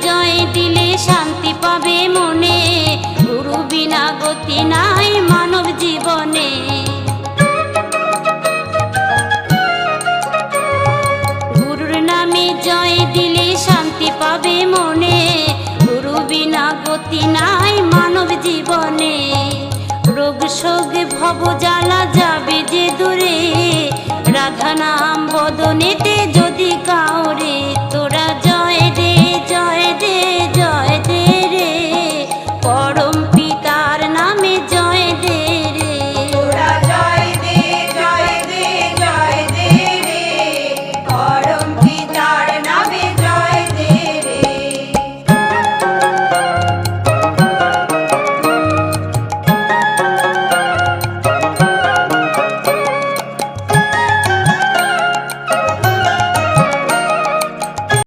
জয় দিলে শান্তি পাবে মনে, গুরু বিনা গতি নাই মানব জীবনে। গুরুর নামে জয় দিলে শান্তি পাবে মনে, গুরু বিনা গতি নাই মানব জীবনে। রোগ শোক ভব জ্বালা যাবে যে দূরে, রাধা নাম বদনেতে যদি